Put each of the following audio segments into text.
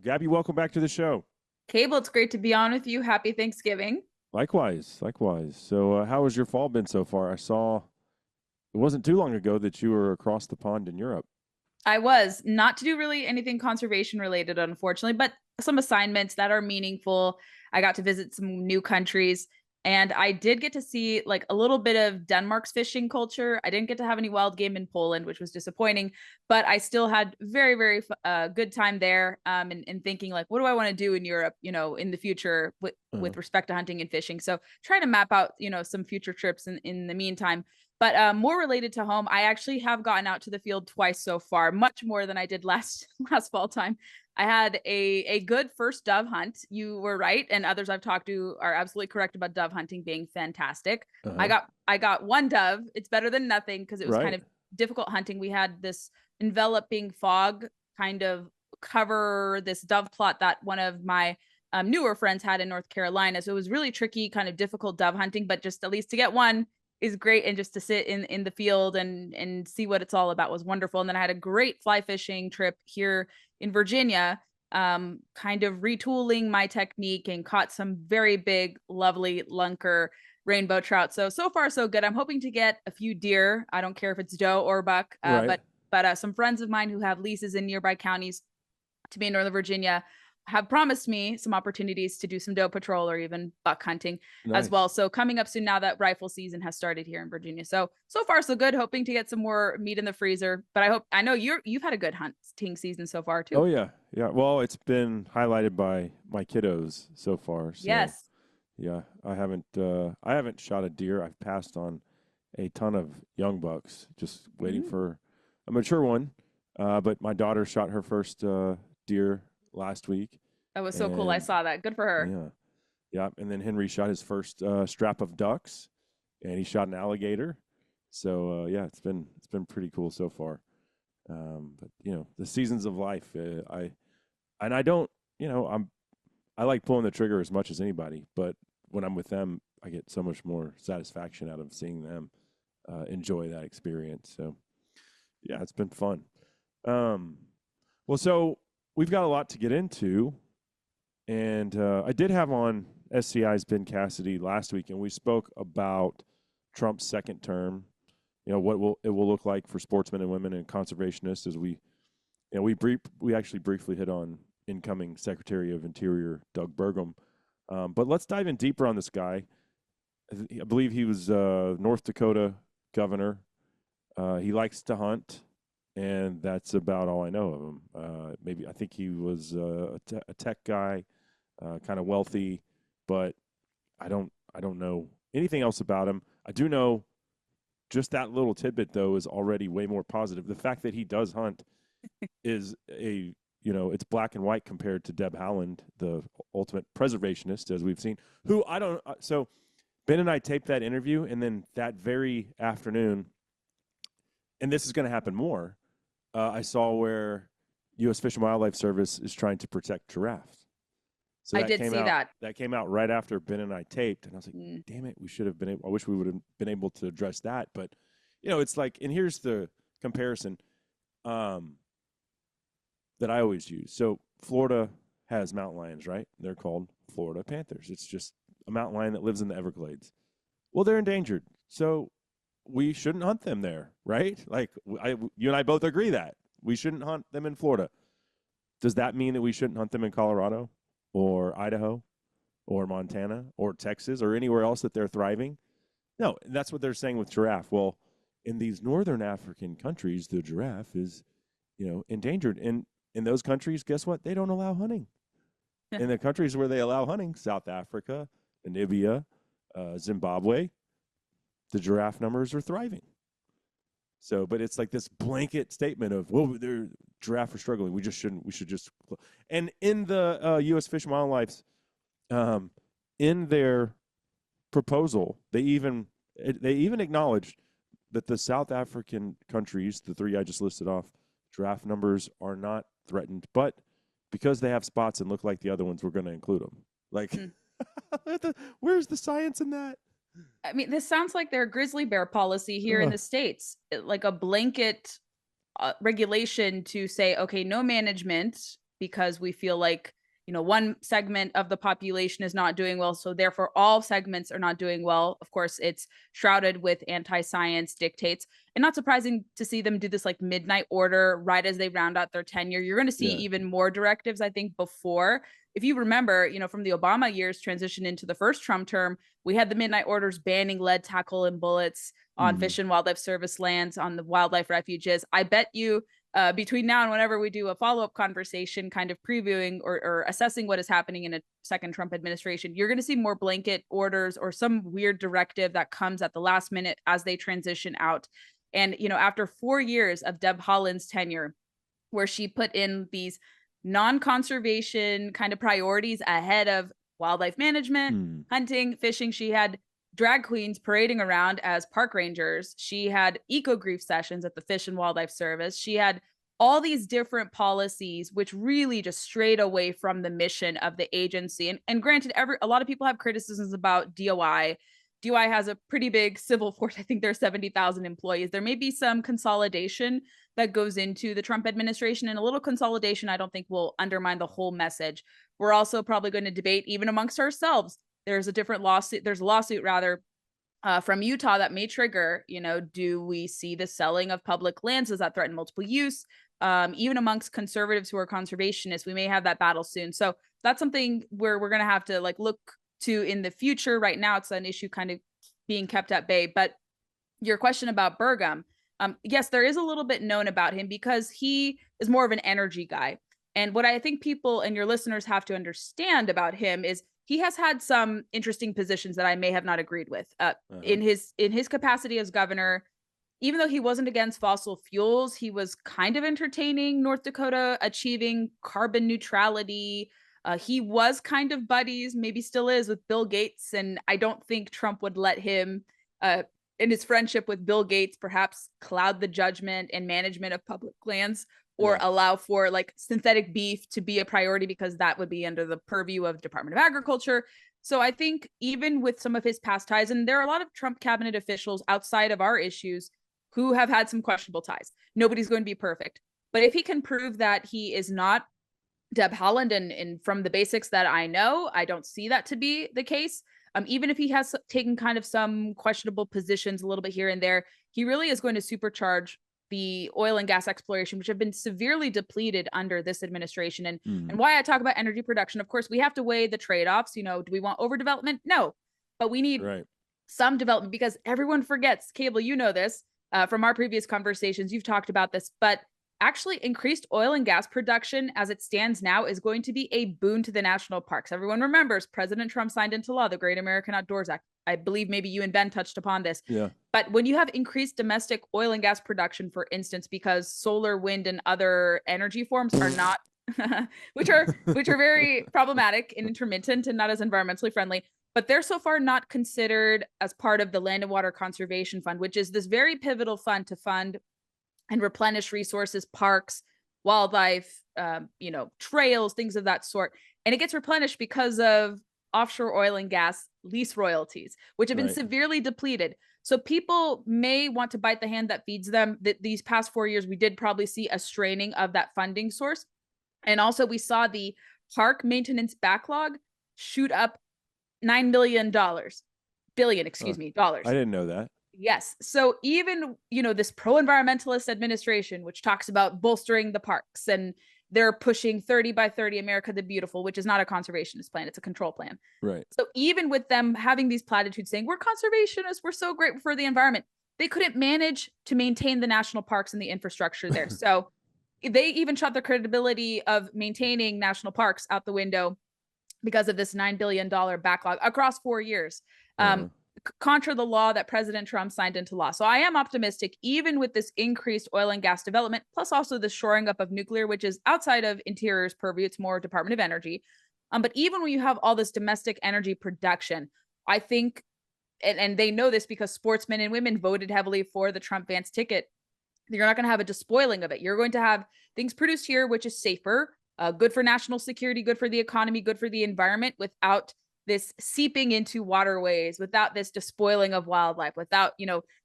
Gabby, welcome back to the show. Cable, it's great to be on with you. Happy Thanksgiving. Likewise, likewise. So, how has your fall been so far? I saw it wasn't too long ago that you were across the pond in Europe. I was not to do really anything conservation related, unfortunately, but some assignments that are meaningful. I got to visit some new countries and I did get to see like a little bit of Denmark's fishing culture. I didn't get to have any wild game in Poland, which was disappointing, but I still had very good time there. And thinking like, what do I want to do in Europe, in the future with respect to hunting and fishing. So trying to map out, some future trips in the meantime. But more related to home, I actually have gotten out to the field twice so far, much more than I did last fall time. I had a good first dove hunt. You were right, and others I've talked to are absolutely correct about dove hunting being fantastic. Uh-huh. I got one dove. It's better than nothing because it was kind Right. of difficult hunting. We had this enveloping fog kind of cover this dove plot that one of my newer friends had in North Carolina. So it was really tricky, kind of difficult dove hunting, but just at least to get one is great, and just to sit in the field and see what it's all about was wonderful. And then I had a great fly fishing trip here in Virginia, kind of retooling my technique, and caught some very big, lovely lunker rainbow trout. So far so good. I'm hoping to get a few deer. I don't care if it's doe or buck, Right. but some friends of mine who have leases in nearby counties to be in Northern Virginia have promised me some opportunities to do some doe patrol or even buck hunting as well. Nice. So coming up soon now that rifle season has started here in Virginia. So far so good. Hoping to get some more meat in the freezer. But I know you've had a good hunting season so far too. Oh yeah. Yeah. Well, it's been highlighted by my kiddos so far. So Yes. yeah, I haven't shot a deer. I've passed on a ton of young bucks, just waiting Mm. for a mature one. But my daughter shot her first deer last week, That was so cool. I and saw that. Good for her. yeah, yeah. And then Henry shot his first strap of ducks, and he shot an alligator. So yeah, it's been pretty cool so far. But the seasons of life, I don't, I like pulling the trigger as much as anybody, but when I'm with them, I get so much more satisfaction out of seeing them enjoy that experience. So yeah, it's been fun. Um, well, so we've got a lot to get into, and I did have on SCI's Ben Cassidy last week, and we spoke about Trump's second term. What it will look like for sportsmen and women and conservationists, as we actually briefly hit on incoming Secretary of Interior Doug Burgum. But let's dive in deeper on this guy. I believe he was North Dakota governor. He likes to hunt, and that's about all I know of him. Maybe I think he was a tech guy, kind of wealthy, but I don't know anything else about him. I do know just that little tidbit though is already way more positive. The fact that he does hunt is it's black and white compared to Deb Haaland, the ultimate preservationist, as we've seen. Who I don't. So Ben and I taped that interview, and then that very afternoon, and this is going to happen more. I saw where U.S. Fish and Wildlife Service is trying to protect giraffes. So I that did came see out. that. That came out right after Ben and I taped, and I was like, Mm. "Damn it, we should have been able." I wish we would have been able to address that, but it's like, and here's the comparison that I always use. So Florida has mountain lions, right? They're called Florida panthers. It's just a mountain lion that lives in the Everglades. Well, they're endangered, so we shouldn't hunt them there, right? Like you and I both agree that we shouldn't hunt them in Florida. Does that mean that we shouldn't hunt them in Colorado or Idaho or Montana or Texas or anywhere else that they're thriving? No, that's what they're saying with giraffe. Well, in these northern African countries, the giraffe is, endangered. And in those countries, guess what? They don't allow hunting. In the countries where they allow hunting, South Africa, Namibia, Zimbabwe, the giraffe numbers are thriving. So, but it's like this blanket statement of, well, they're giraffe are struggling. We shouldn't. We should just. And in the U.S. Fish and Wildlife's, in their proposal, they even acknowledged that the South African countries, the three I just listed off, giraffe numbers are not threatened, but because they have spots and look like the other ones, we're going to include them. Like, Mm. where's the science in that? I mean, this sounds like their grizzly bear policy here in Ugh. the States, like a blanket regulation to say, okay, no management because we feel like, one segment of the population is not doing well, so therefore all segments are not doing well. Of course, it's shrouded with anti-science dictates, and not surprising to see them do this like midnight order right as they round out their tenure. You're going to see even more directives, I think, before. If you remember, from the Obama years transition into the first Trump term, we had the midnight orders banning lead, tackle, and bullets on Fish and Wildlife Service lands, on the wildlife refuges. I bet you between now and whenever we do a follow-up conversation kind of previewing or assessing what is happening in a second Trump administration, you're going to see more blanket orders or some weird directive that comes at the last minute as they transition out. And, after 4 years of Deb Haaland's tenure, where she put in these non-conservation kind of priorities ahead of wildlife management, hunting, fishing, she had drag queens parading around as park rangers. She had eco-grief sessions at the Fish and Wildlife Service. She had all these different policies, which really just strayed away from the mission of the agency. And granted, a lot of people have criticisms about DOI. DOI has a pretty big civil force. I think there's 70,000 employees. There may be some consolidation that goes into the Trump administration, and a little consolidation I don't think will undermine the whole message. We're also probably going to debate even amongst ourselves. There's a lawsuit rather from Utah that may trigger, do we see the selling of public lands? Does that threaten multiple use? Even amongst conservatives who are conservationists, we may have that battle soon. So that's something where we're going to have to look to in the future. Right now, it's an issue kind of being kept at bay. But your question about Burgum, yes, there is a little bit known about him because he is more of an energy guy. And what I think people and your listeners have to understand about him is he has had some interesting positions that I may have not agreed with. In his capacity as governor, even though he wasn't against fossil fuels, he was kind of entertaining North Dakota achieving carbon neutrality. He was kind of buddies, maybe still is, with Bill Gates. And I don't think Trump would let him, in his friendship with Bill Gates, perhaps cloud the judgment and management of public lands, or allow for synthetic beef to be a priority, because that would be under the purview of Department of Agriculture. So I think even with some of his past ties, and there are a lot of Trump cabinet officials outside of our issues who have had some questionable ties. Nobody's going to be perfect. But if he can prove that he is not Deb Haaland, and from the basics that I know, I don't see that to be the case. Even if he has taken kind of some questionable positions a little bit here and there, he really is going to supercharge the oil and gas exploration, which have been severely depleted under this administration. And why I talk about energy production, of course, we have to weigh the trade-offs. Do we want overdevelopment? No, but we need some development, because everyone forgets, Cable, this from our previous conversations, you've talked about this, but actually increased oil and gas production as it stands now is going to be a boon to the national parks. Everyone remembers President Trump signed into law the Great American Outdoors Act. I believe maybe you and Ben touched upon this. Yeah. But when you have increased domestic oil and gas production, for instance, because solar, wind, and other energy forms are not, which are very problematic and intermittent and not as environmentally friendly, but they're so far not considered as part of the Land and Water Conservation Fund, which is this very pivotal fund to fund and replenish resources, parks, wildlife, trails, things of that sort. And it gets replenished because of offshore oil and gas lease royalties, which have been severely depleted. So people may want to bite the hand that feeds them. That these past 4 years, we did probably see a straining of that funding source. And also we saw the park maintenance backlog shoot up $9 billion. Dollars. I didn't know that. Yes. So even, this pro-environmentalist administration, which talks about bolstering the parks, and they're pushing 30 by 30 America the Beautiful, which is not a conservationist plan. It's a control plan. Right. So even with them having these platitudes saying, we're conservationists, we're so great for the environment, they couldn't manage to maintain the national parks and the infrastructure there. So they even shot the credibility of maintaining national parks out the window because of this $9 billion backlog across 4 years. Contra the law that President Trump signed into law. So I am optimistic, even with this increased oil and gas development, plus also the shoring up of nuclear, which is outside of Interior's purview. It's more Department of Energy. But even when you have all this domestic energy production, I think, and they know this because sportsmen and women voted heavily for the Trump-Vance ticket, you're not going to have a despoiling of it. You're going to have things produced here, which is safer, good for national security, good for the economy, good for the environment, without this seeping into waterways, without this despoiling of wildlife, without,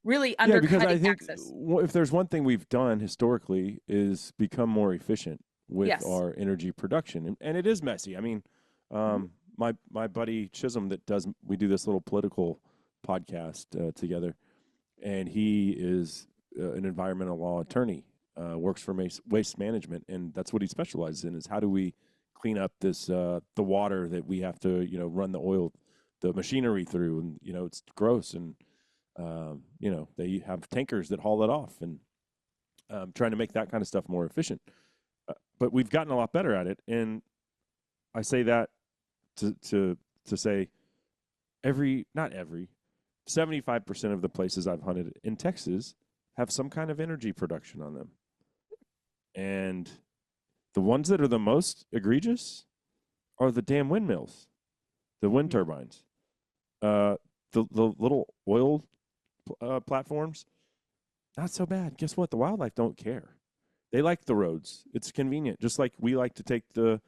really undercutting because I think access. If there's one thing we've done historically is become more efficient with Yes. our energy production. And it is messy. I mean, my buddy Chisholm we do this little political podcast together, and he is an environmental law attorney, works for waste management, and that's what he specializes in, is how do we clean up this the water that we have to run the machinery through, and it's gross, and they have tankers that haul it off, and trying to make that kind of stuff more efficient. But we've gotten a lot better at it, and I say that to say not every 75% of the places I've hunted in Texas have some kind of energy production on them. And the ones that are the most egregious are the damn windmills, the wind turbines, the little oil platforms. Not so bad. Guess what? The wildlife don't care. They like the roads. It's convenient. Just like we like to take the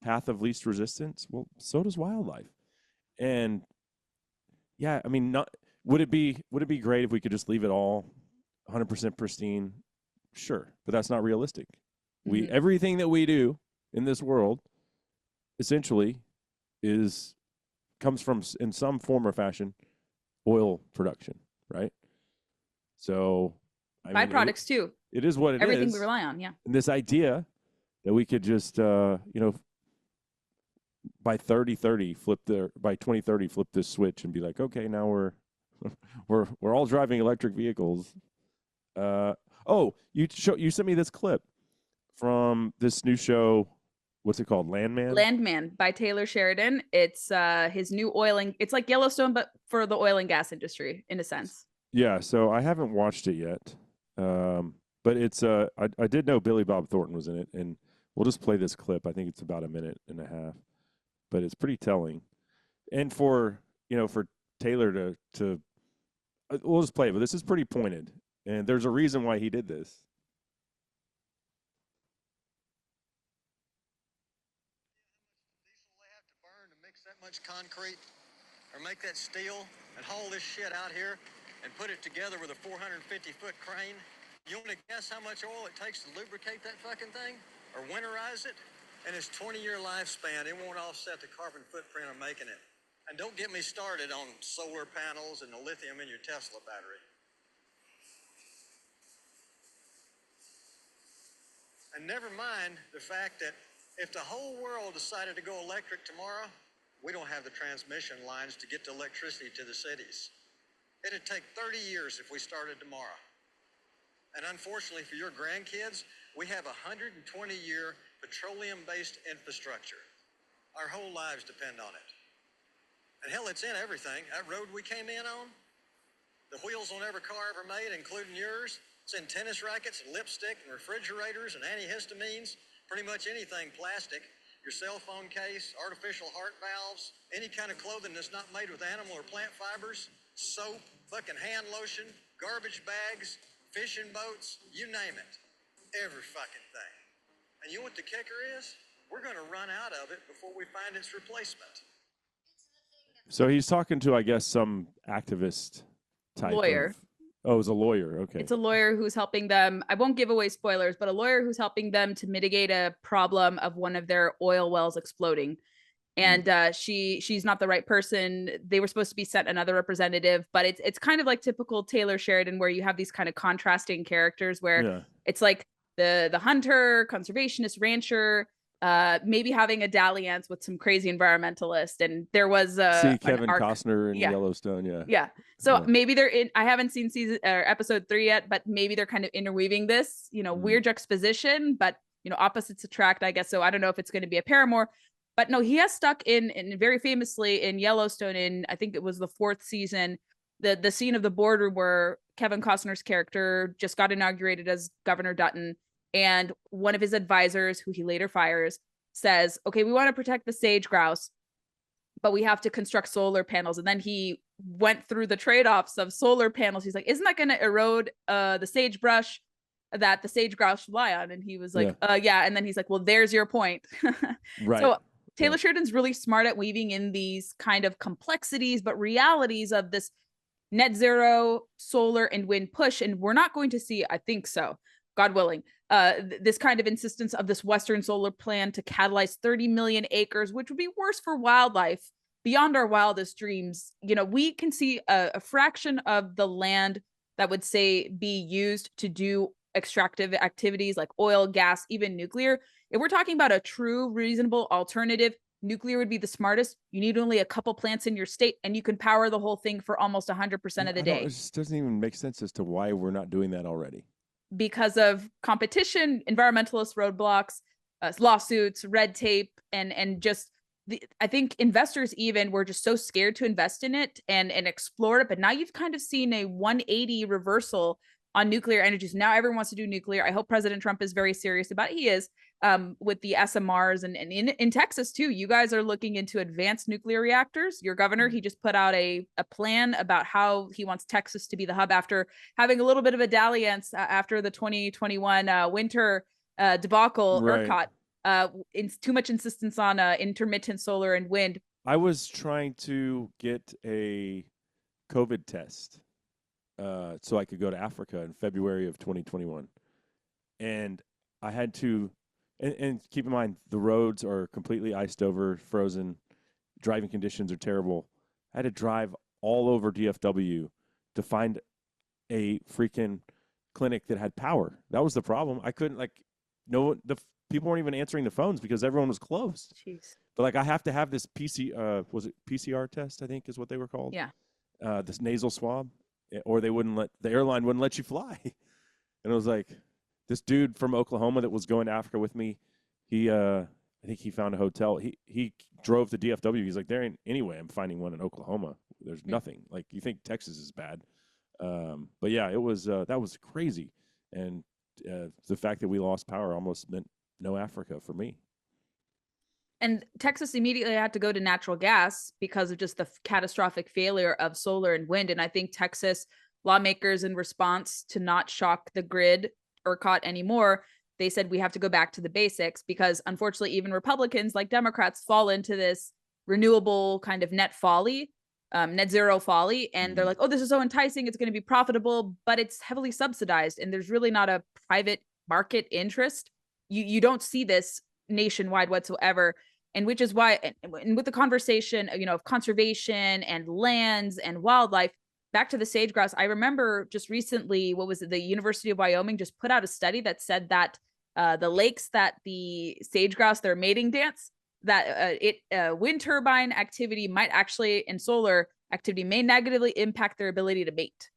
path of least resistance. Well, so does wildlife. And yeah, I mean, would it be great if we could just leave it all 100% pristine? Sure, but that's not realistic. Everything that we do in this world essentially comes from, in some form or fashion, oil production, right? So byproducts too. It is what it Everything is. we rely on, yeah. And this idea that we could just by 2030 flip this switch and be like, okay, now we're all driving electric vehicles. You sent me this clip from this new show. What's it called? Landman by Taylor Sheridan. It's his new it's like Yellowstone, but for the oil and gas industry, in a sense. Yeah, so I haven't watched it yet. But it's I did know Billy Bob Thornton was in it, and we'll just play this clip. I think it's about 1.5 minutes, but it's pretty telling. And for Taylor to we'll just play it, but this is pretty pointed, and there's a reason why he did this. Diesel they have to burn to mix that much concrete or make that steel and haul this shit out here and put it together with a 450-foot crane. You want to guess how much oil it takes to lubricate that fucking thing or winterize it? And its 20-year lifespan, it won't offset the carbon footprint of making it. And don't get me started on solar panels and the lithium in your Tesla battery. And never mind the fact that if the whole world decided to go electric tomorrow, we don't have the transmission lines to get the electricity to the cities. It'd take 30 years if we started tomorrow. And unfortunately for your grandkids, we have a 120-year petroleum-based infrastructure. Our whole lives depend on it. And hell, it's in everything. That road we came in on, the wheels on every car ever made, including yours, it's in tennis rackets and lipstick and refrigerators and antihistamines, pretty much anything plastic, your cell phone case, artificial heart valves, any kind of clothing that's not made with animal or plant fibers, soap, fucking hand lotion, garbage bags, fishing boats, you name it. Every fucking thing. And you know what the kicker is? We're going to run out of it before we find its replacement. So he's talking to, I guess, some activist type lawyer. Oh, it was a lawyer. Okay. It's a lawyer who's helping them. I won't give away spoilers, but a lawyer who's helping them to mitigate a problem of one of their oil wells exploding. And she's not the right person. They were supposed to be sent another representative, but it's kind of like typical Taylor Sheridan, where you have these kind of contrasting characters where it's like the hunter, conservationist, rancher, maybe having a dalliance with some crazy environmentalist. And there was Kevin Costner in Yellowstone. So maybe they're in. I haven't seen episode 3 yet, but maybe they're kind of interweaving this weird juxtaposition, but opposites attract, I guess. So I don't know if it's going to be a paramour. But no, he has stuck in very famously in Yellowstone in, I think it was the 4th season, the scene of the boardroom where Kevin Costner's character just got inaugurated as Governor Dutton. And one of his advisors, who he later fires, says, okay, we want to protect the sage grouse, but we have to construct solar panels. And then he went through the trade-offs of solar panels. He's like, isn't that going to erode the sagebrush that the sage grouse rely on? And he was like, yeah. And then he's like, well, there's your point. Right. So Taylor Sheridan's really smart at weaving in these kind of complexities, but realities of this net zero solar and wind push. And we're not going to see, I think so, God willing, this kind of insistence of this Western solar plan to catalyze 30 million acres, which would be worse for wildlife beyond our wildest dreams. You know, we can see a fraction of the land that would say be used to do extractive activities like oil, gas, even nuclear. If we're talking about a true reasonable alternative, nuclear would be the smartest. You need only a couple plants in your state and you can power the whole thing for almost 100% of the day. It just doesn't even make sense as to why we're not doing that already. Because of competition, environmentalist roadblocks, lawsuits, red tape, and just I think investors even were just so scared to invest in it and explore it. But now you've kind of seen a 180 reversal on nuclear energy. So now everyone wants to do nuclear. I hope President Trump is very serious about it. He is, with the SMRs and in Texas too. You guys are looking into advanced nuclear reactors. Your governor, he just put out a plan about how he wants Texas to be the hub after having a little bit of a dalliance after the 2021 winter debacle, Right. ERCOT. Too much insistence on intermittent solar and wind. I was trying to get a COVID test so I could go to Africa in February of 2021. And I had to, and keep in mind, the roads are completely iced over, frozen. Driving conditions are terrible. I had to drive all over DFW to find a freaking clinic that had power. That was the problem. I couldn't, the people weren't even answering the phones because everyone was closed. Jeez. But I have to have this was it PCR test, I think is what they were called? Yeah. This nasal swab, or the airline wouldn't let you fly. And it was like, this dude from Oklahoma that was going to Africa with me, I think he found a hotel. He drove to DFW. He's like, there ain't any way I'm finding one in Oklahoma. There's nothing. Like, you think Texas is bad. But yeah, it was, that was crazy. And the fact that we lost power almost meant no Africa for me. And Texas immediately had to go to natural gas because of just the catastrophic failure of solar and wind. And I think Texas lawmakers, in response to not shock the grid ERCOT anymore, they said we have to go back to the basics, because unfortunately, even Republicans like Democrats fall into this renewable kind of net zero folly. And they're like, oh, this is so enticing. It's going to be profitable, but it's heavily subsidized. And there's really not a private market interest. You don't see this nationwide whatsoever. And which is why, and with the conversation, of conservation and lands and wildlife, back to the sage-grouse, I remember just recently, the University of Wyoming just put out a study that said that the lakes that the sage-grouse, their mating dance, that wind turbine activity might actually, and solar activity may negatively impact their ability to mate.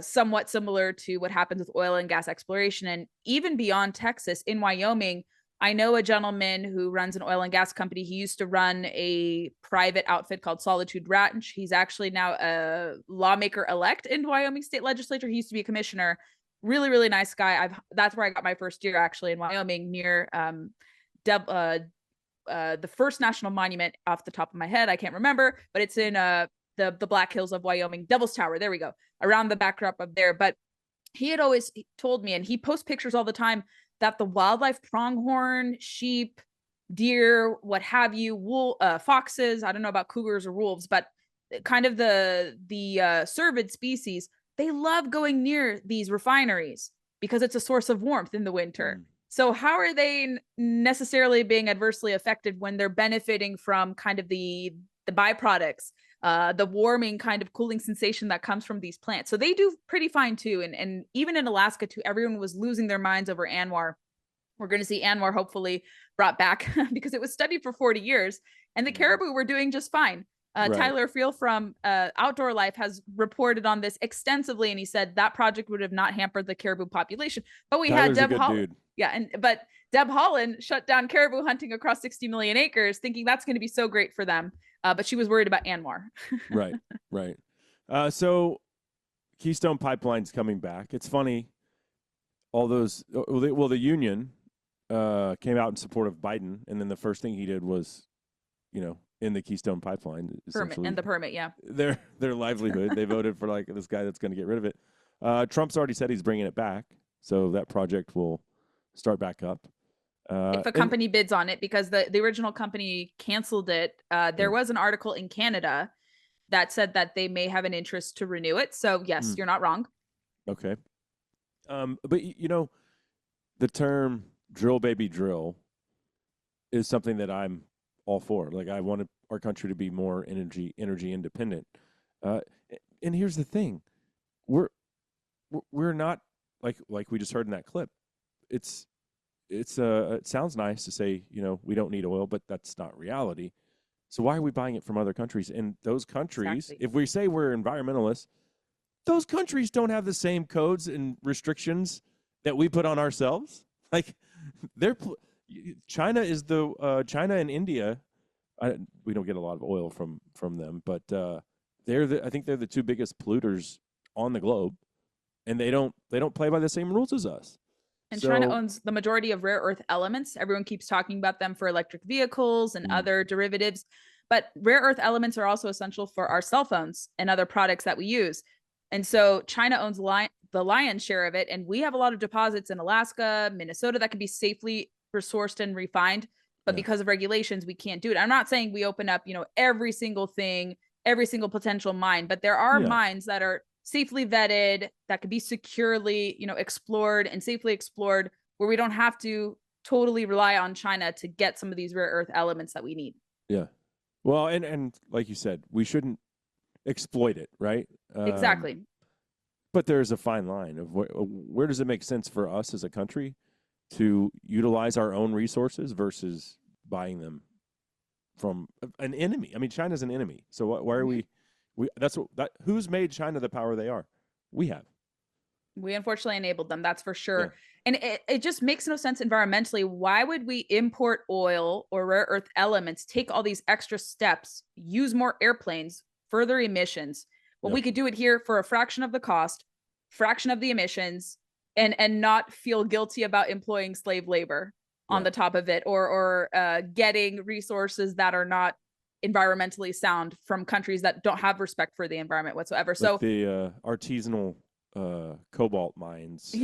Somewhat similar to what happens with oil and gas exploration. And even beyond Texas, in Wyoming, I know a gentleman who runs an oil and gas company. He used to run a private outfit called Solitude Ranch. He's actually now a lawmaker-elect in Wyoming State Legislature. He used to be a commissioner. Really, really nice guy. That's where I got my first year, actually, in Wyoming, near the first national monument off the top of my head. I can't remember, but it's in the Black Hills of Wyoming, Devil's Tower. There we go, around the backdrop of there. But he had always told me, and he posts pictures all the time, that the wildlife, pronghorn, sheep, deer, what have you, foxes, I don't know about cougars or wolves, but kind of the cervid species, they love going near these refineries because it's a source of warmth in the winter. So how are they necessarily being adversely affected when they're benefiting from kind of the byproducts, the warming kind of cooling sensation that comes from these plants? So they do pretty fine too. And even in Alaska too, everyone was losing their minds over ANWR. We're going to see ANWR hopefully brought back because it was studied for 40 years and the caribou were doing just fine. Right. Tyler Friel from Outdoor Life has reported on this extensively, and he said that project would have not hampered the caribou population. But we Tyler's had Deb Haaland. Yeah, but Deb Haaland shut down caribou hunting across 60 million acres, thinking that's going to be so great for them. But she was worried about ANWR. Right. So Keystone Pipeline's coming back. It's funny. All those, the union came out in support of Biden, and then the first thing he did was, in the Keystone Pipeline, the permit, yeah. Their livelihood. They voted for this guy that's going to get rid of it. Trump's already said he's bringing it back, so that project will start back up. If a company bids on it, because the original company canceled it. There was an article in Canada that said that they may have an interest to renew it. So yes, you're not wrong. Okay. But the term drill baby drill is something that I'm all for. Like, I want our country to be more energy independent. Uh, and here's the thing. We're not, like we just heard in that clip. It sounds nice to say, we don't need oil, but that's not reality. So why are we buying it from other countries? And those countries, Exactly. if we say we're environmentalists, those countries don't have the same codes and restrictions that we put on ourselves. Like, China and India. We don't get a lot of oil from them, but I think they're the two biggest polluters on the globe, and they don't play by the same rules as us. And China owns the majority of rare earth elements. Everyone keeps talking about them for electric vehicles and other derivatives, but rare earth elements are also essential for our cell phones and other products that we use. And so China owns the lion's share of it. And we have a lot of deposits in Alaska, Minnesota that can be safely resourced and refined. But because of regulations, we can't do it. I'm not saying we open up, every single thing, every single potential mine, but there are mines that are safely vetted, that could be securely, explored and safely explored, where we don't have to totally rely on China to get some of these rare earth elements that we need. Yeah. Well, and like you said, we shouldn't exploit it, right? Exactly. But there's a fine line of where does it make sense for us as a country to utilize our own resources versus buying them from an enemy. I mean, China's an enemy. So why are we who's made China the power they are? We have. We unfortunately enabled them, that's for sure. Yeah. And it just makes no sense environmentally. Why would we import oil or rare earth elements, take all these extra steps, use more airplanes, further emissions? Well, we could do it here for a fraction of the cost, fraction of the emissions, and not feel guilty about employing slave labor on the top of it, or getting resources that are not environmentally sound from countries that don't have respect for the environment whatsoever. Like so the artisanal cobalt mines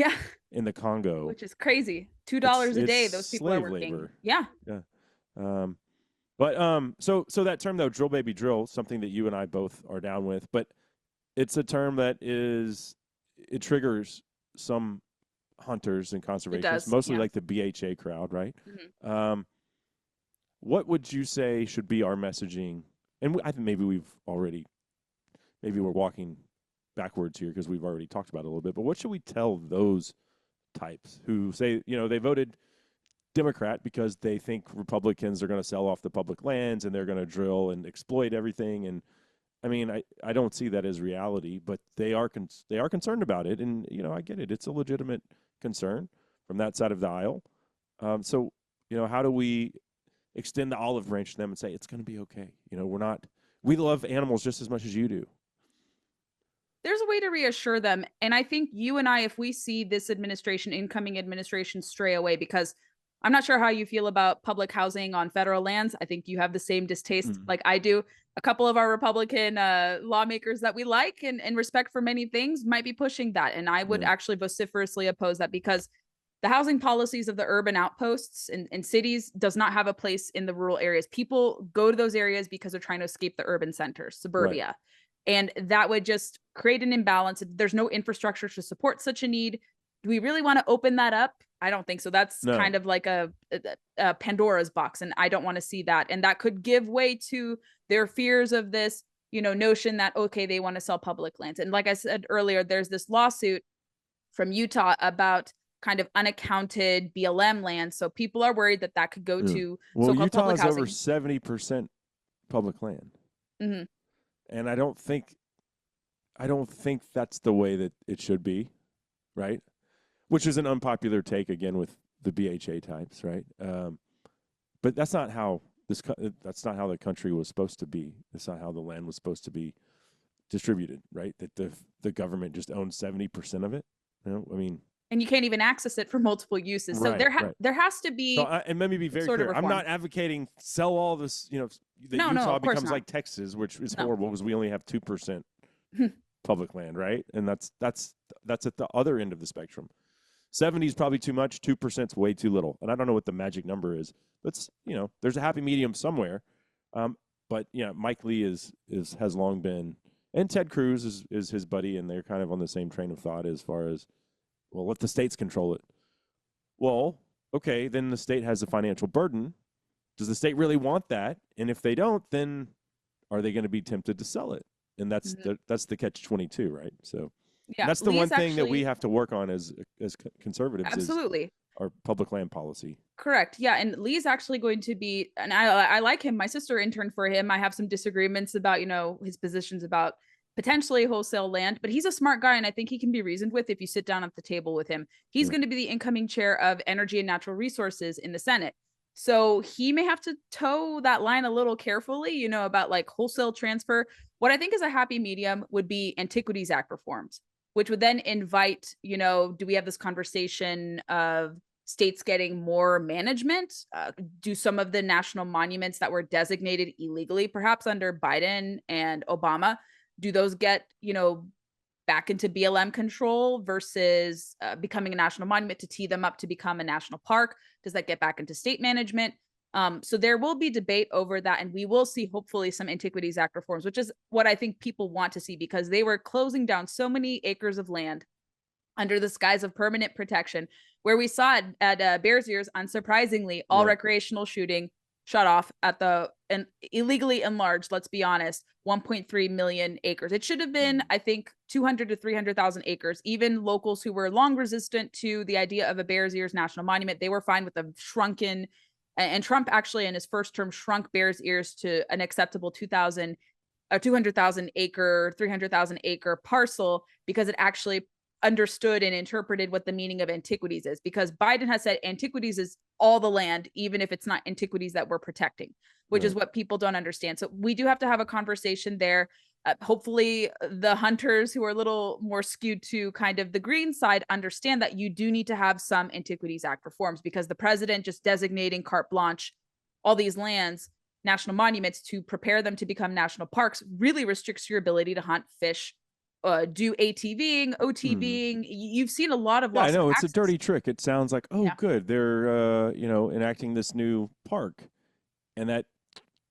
in the Congo, which is crazy. $2 a day those people are working. Labor. Yeah. So that term though, drill baby drill, something that you and I both are down with, but it's a term that it triggers some hunters and conservationists, mostly like the BHA crowd, right? Mm-hmm. What would you say should be our messaging? And I think maybe we're walking backwards here because we've already talked about it a little bit, but what should we tell those types who say, they voted Democrat because they think Republicans are going to sell off the public lands and they're going to drill and exploit everything? And I mean, I don't see that as reality, but they are concerned about it, and I get it. It's a legitimate concern from that side of the aisle. So how do we extend the olive branch to them and say it's going to be okay? We love animals just as much as you do. There's a way to reassure them, and I think you and I, if we see this incoming administration, stray away, because I'm not sure how you feel about public housing on federal lands. I think you have the same distaste like I do. A couple of our Republican lawmakers that we like and respect for many things might be pushing that. And I would actually vociferously oppose that, because the housing policies of the urban outposts and cities does not have a place in the rural areas. People go to those areas because they're trying to escape the urban centers, suburbia. Right. And that would just create an imbalance. There's no infrastructure to support such a need. Do we really want to open that up? I don't think so. That's kind of like a Pandora's box, and I don't want to see that. And that could give way to their fears of this, notion that, okay, they want to sell public lands. And like I said earlier, there's this lawsuit from Utah about kind of unaccounted BLM land. So people are worried that could go to so-called Utah public housing. Over 70% public land. Mm-hmm. And I don't think that's the way that it should be, right? Which is an unpopular take, again, with the BHA types, right? But that's not how the country was supposed to be. That's not how the land was supposed to be distributed, right? That the government just owns 70% of it. I mean, and you can't even access it for multiple uses. So there has to be. So and let me be very clear. I'm not advocating sell all this. That Utah becomes like Texas, which is horrible because we only have 2% public land, right? And that's at the other end of the spectrum. 70 is probably too much. 2% is way too little. And I don't know what the magic number is, but there's a happy medium somewhere. But Mike Lee has long been, and Ted Cruz is his buddy, and they're kind of on the same train of thought as far as, well, let the states control it. Well, okay, then the state has a financial burden. Does the state really want that? And if they don't, then are they going to be tempted to sell it? And that's the catch-22, right? So Yeah, that's the Lee one is thing that we actually have to work on as conservatives is absolutely our public land policy. correct. Yeah, and Lee's actually going to be, and I like him. My sister interned for him. I have some disagreements about, his positions about potentially wholesale land, but he's a smart guy, and I think he can be reasoned with if you sit down at the table with him. He's going to be the incoming chair of Energy and Natural Resources in the Senate. So he may have to toe that line a little carefully, about like wholesale transfer. What I think is a happy medium would be Antiquities Act reforms, which would then invite, do we have this conversation of states getting more management? Do some of the national monuments that were designated illegally, perhaps under Biden and Obama, do those get, back into BLM control versus becoming a national monument to tee them up to become a national park? Does that get back into state management? So there will be debate over that, and we will see hopefully some Antiquities Act reforms, which is what I think people want to see, because they were closing down so many acres of land under the skies of permanent protection, where we saw at Bears Ears, unsurprisingly, all recreational shooting shut off at and illegally enlarged, let's be honest, 1.3 million acres. It should have been, I think, 200 to 300,000 acres. Even locals who were long resistant to the idea of a Bears Ears national monument, they were fine with a shrunken, and Trump actually in his first term shrunk Bears Ears to an acceptable 200,000 acre, 300,000 acre parcel, because it actually understood and interpreted what the meaning of antiquities is, because Biden has said antiquities is all the land, even if it's not antiquities that we're protecting, which is what people don't understand. So we do have to have a conversation there. Hopefully the hunters who are a little more skewed to kind of the green side understand that you do need to have some Antiquities Act reforms, because the president just designating carte blanche all these lands, national monuments, to prepare them to become national parks really restricts your ability to hunt, fish, do ATVing, OTVing. You've seen a lot of I loss of know it's access. a dirty trick. It sounds like, good, they're enacting this new park, and that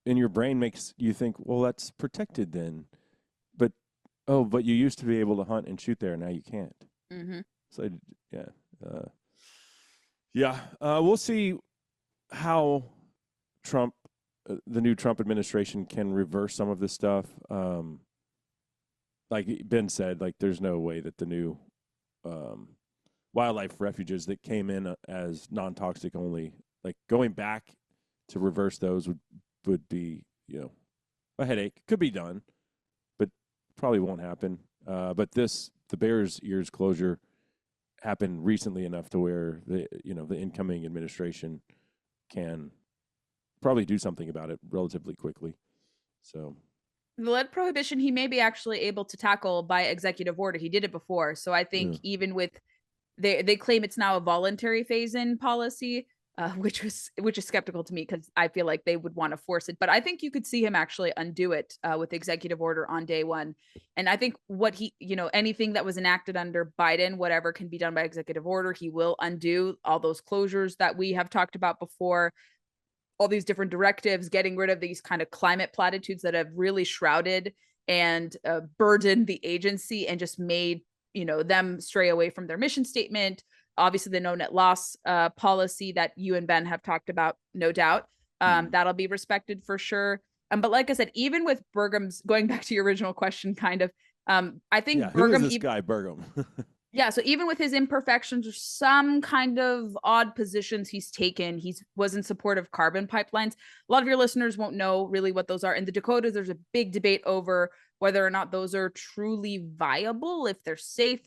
in your brain makes you think, well, that's protected then, but you used to be able to hunt and shoot there, now you can't. So we'll see how the new Trump administration can reverse some of this stuff. Like Ben said, like there's no way that the new wildlife refuges that came in as non-toxic only, like going back to reverse those would be a headache. Could be done, but probably won't happen. But the Bears Ears closure happened recently enough to where the incoming administration can probably do something about it relatively quickly. So the lead prohibition, he may be actually able to tackle by executive order. He did it before. So I think even with, they claim it's now a voluntary phase-in policy, which is skeptical to me, because I feel like they would want to force it. But I think you could see him actually undo it with executive order on day one. And I think anything that was enacted under Biden, whatever can be done by executive order, he will undo all those closures that we have talked about before. All these different directives, getting rid of these kind of climate platitudes that have really shrouded and burdened the agency and just made, them stray away from their mission statement. Obviously, the no net loss policy that you and Ben have talked about, no doubt, that'll be respected for sure. But like I said, even with Burgum's, going back to your original question, kind of, I think Burgum, who is this guy, Burgum? Yeah, so even with his imperfections or some kind of odd positions he's taken, he was in support of carbon pipelines. A lot of your listeners won't know really what those are. In the Dakotas, there's a big debate over whether or not those are truly viable, if they're safe.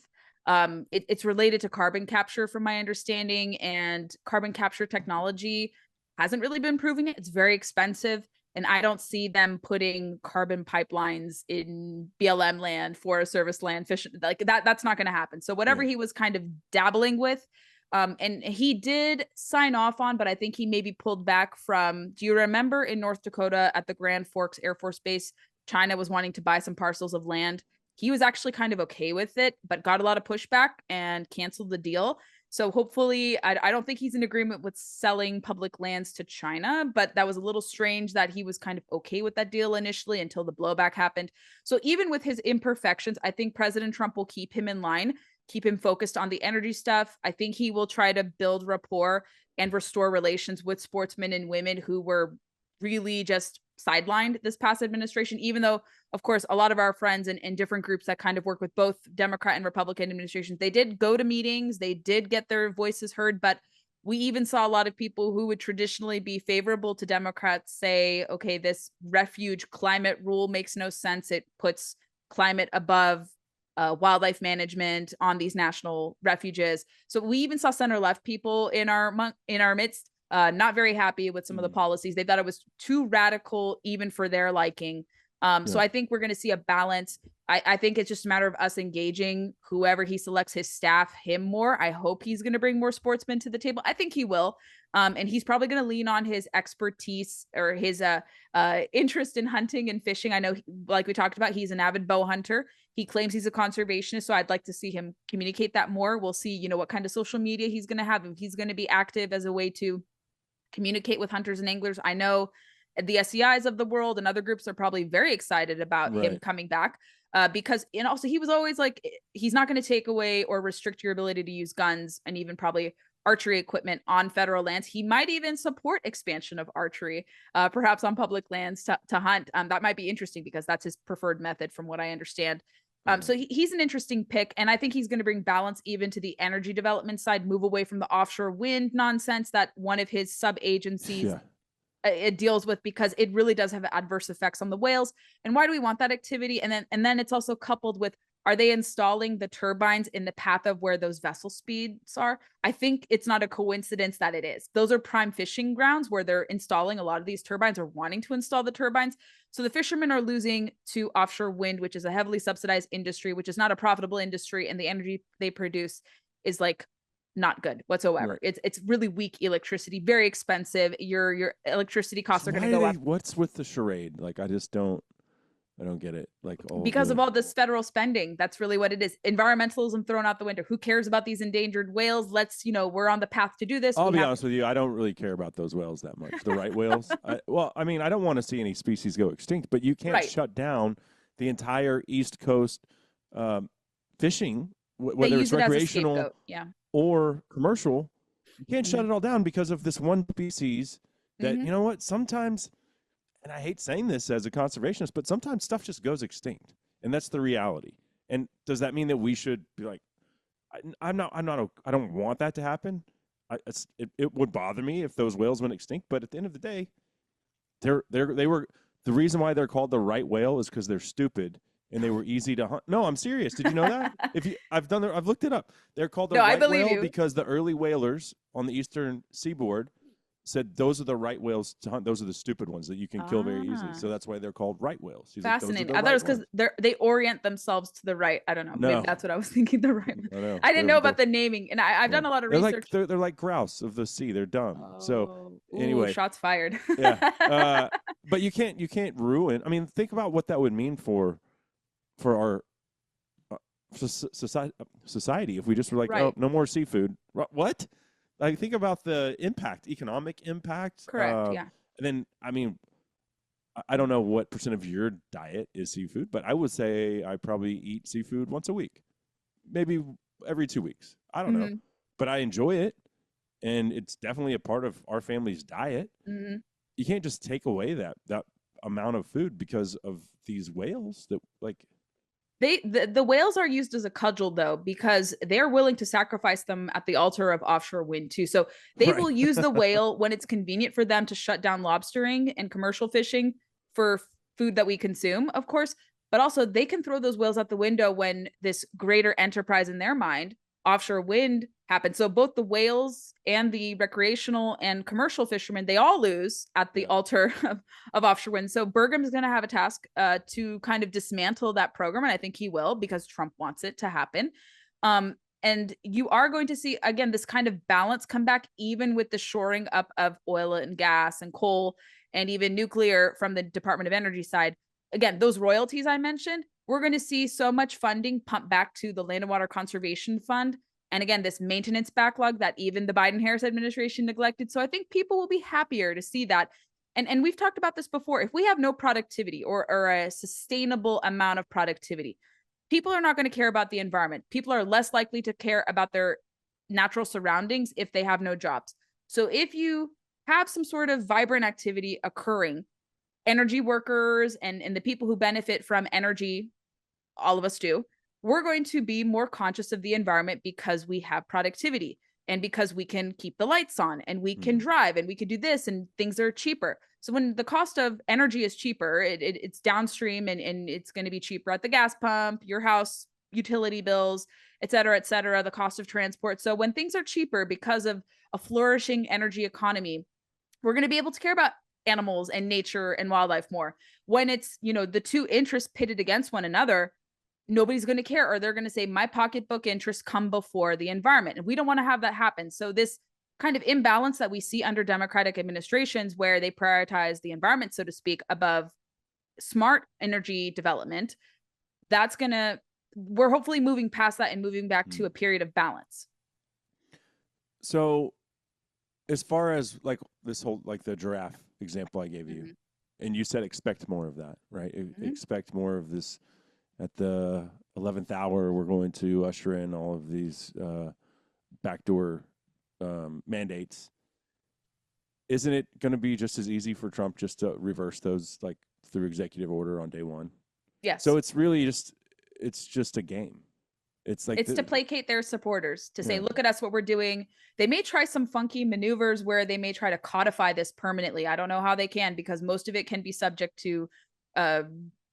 It's related to carbon capture, from my understanding, and carbon capture technology hasn't really been proving it. It's very expensive. And I don't see them putting carbon pipelines in BLM land, Forest Service land, fish, like that. That's not going to happen. So whatever he was kind of dabbling with, and he did sign off on, but I think he maybe pulled back from, do you remember in North Dakota at the Grand Forks Air Force Base, China was wanting to buy some parcels of land. He was actually kind of okay with it, but got a lot of pushback and canceled the deal. So hopefully, I don't think he's in agreement with selling public lands to China, but that was a little strange that he was kind of okay with that deal initially until the blowback happened. So even with his imperfections, I think President Trump will keep him in line. keep him focused on the energy stuff. I think he will try to build rapport and restore relations with sportsmen and women who were really just sidelined this past administration, even though, of course, a lot of our friends in different groups that kind of work with both Democrat and Republican administrations, they did go to meetings, they did get their voices heard, but we even saw a lot of people who would traditionally be favorable to Democrats say, okay, this refuge climate rule makes no sense. It puts climate above wildlife management on these national refuges. So we even saw center left people in our midst not very happy with some of the policies. They thought it was too radical even for their liking. So I think we're going to see a balance. I think it's just a matter of us engaging whoever he selects his staff, him more. I hope he's going to bring more sportsmen to the table. I think he will. And he's probably going to lean on his expertise or his interest in hunting and fishing. I know, like we talked about, he's an avid bow hunter. He claims he's a conservationist. So I'd like to see him communicate that more. We'll see, what kind of social media he's going to have. If he's going to be active as a way to communicate with hunters and anglers. I know the SEIs of the world and other groups are probably very excited about him coming back because, and also he was always like, he's not going to take away or restrict your ability to use guns and even probably archery equipment on federal lands. He might even support expansion of archery, perhaps on public lands to hunt. That might be interesting because that's his preferred method from what I understand. So he's an interesting pick, and I think he's going to bring balance even to the energy development side, move away from the offshore wind nonsense that one of his sub-agencies it deals with, because it really does have adverse effects on the whales. And why do we want that activity? And then it's also coupled with, are they installing the turbines in the path of where those vessel speeds are? I think it's not a coincidence that it is. Those are prime fishing grounds where they're installing a lot of these turbines or wanting to install the turbines. So the fishermen are losing to offshore wind, which is a heavily subsidized industry, which is not a profitable industry. And the energy they produce is like not good whatsoever. Right. It's really weak electricity, very expensive. Your electricity costs are going to go up. What's with the charade? Like, I don't get it. Like, because of all this federal spending, that's really what it is. Environmentalism thrown out the window. Who cares about these endangered whales? Let's, we're on the path to do this. I'll be honest with you. I don't really care about those whales that much. The right whales. I don't want to see any species go extinct, but you can't shut down the entire East Coast fishing, whether it's recreational or commercial. You can't shut it all down because of this one species that, you know what, sometimes, and I hate saying this as a conservationist, but sometimes stuff just goes extinct, and that's the reality. And does that mean that we should be like, I don't want that to happen. It would bother me if those whales went extinct, but at the end of the day, they were the reason why they're called the right whale is because they're stupid and they were easy to hunt. No, I'm serious. Did you know that? I've looked it up. They're called the right whale because the early whalers on the eastern seaboard said those are the right whales to hunt. Those are the stupid ones that you can kill very easily. So that's why they're called right whales. Fascinating. I thought it was because they orient themselves to the right. I don't know. Maybe that's what I was thinking. The right. I didn't know about the naming, and I've done a lot of research. They're like grouse of the sea. They're dumb. So anyway, shots fired. But you can't ruin. I mean, think about what that would mean for our society if we just were like, oh, no more seafood. What? Like, think about the economic impact. Correct, yeah. And then, I mean, I don't know what % of your diet is seafood, but I would say I probably eat seafood once a week, maybe every 2 weeks. I don't know, but I enjoy it, and it's definitely a part of our family's diet. You can't just take away that amount of food because of these whales that, like... The whales are used as a cudgel, though, because they're willing to sacrifice them at the altar of offshore wind, too. So they will use the whale when it's convenient for them to shut down lobstering and commercial fishing for food that we consume, of course. But also they can throw those whales out the window when this greater enterprise in their mind, offshore wind, happens. So both the whales and the recreational and commercial fishermen, they all lose at the altar of offshore wind. So Burgum's going to have a task to kind of dismantle that program. And I think he will, because Trump wants it to happen. And you are going to see, again, this kind of balance come back, even with the shoring up of oil and gas and coal and even nuclear from the Department of Energy side. Again, those royalties I mentioned, we're going to see so much funding pumped back to the Land and Water Conservation Fund. And again, this maintenance backlog that even the Biden-Harris administration neglected. So I think people will be happier to see that. And we've talked about this before. If we have no productivity or a sustainable amount of productivity, people are not going to care about the environment. People are less likely to care about their natural surroundings if they have no jobs. So if you have some sort of vibrant activity occurring, energy workers and the people who benefit from energy, all of us do, we're going to be more conscious of the environment because we have productivity and because we can keep the lights on and we can drive and we can do this and things are cheaper. So when the cost of energy is cheaper, it's downstream and it's going to be cheaper at the gas pump, your house, utility bills, et cetera, the cost of transport. So when things are cheaper because of a flourishing energy economy, we're going to be able to care about animals and nature and wildlife more. When it's, the two interests pitted against one another, nobody's going to care, or they're going to say my pocketbook interests come before the environment. And we don't want to have that happen. So this kind of imbalance that we see under Democratic administrations where they prioritize the environment, so to speak, above smart energy development, we're hopefully moving past that and moving back to a period of balance. So as far as like this whole, like the giraffe example I gave you, and you said expect more of that, right? Expect more of this. At the 11th hour, we're going to usher in all of these backdoor mandates. Isn't it going to be just as easy for Trump just to reverse those, like through executive order on day one? Yes. So it's really just a game. It's like to placate their supporters, to say, look at us, what we're doing. They may try some funky maneuvers where they may try to codify this permanently. I don't know how they can, because most of it can be subject to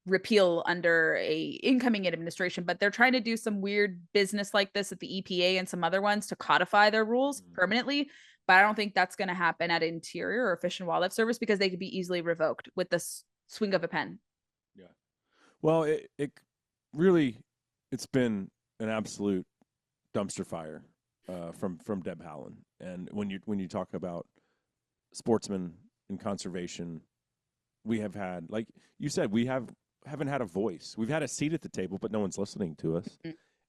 repeal under a incoming administration, but they're trying to do some weird business like this at the EPA and some other ones to codify their rules permanently. But I don't think that's going to happen at Interior or Fish and Wildlife Service, because they could be easily revoked with the swing of a pen. Yeah. Well, it really, it's been an absolute dumpster fire from Deb Haaland. And when you talk about sportsmen and conservation, we have had, like you said, we haven't had a voice. We've had a seat at the table, but no one's listening to us.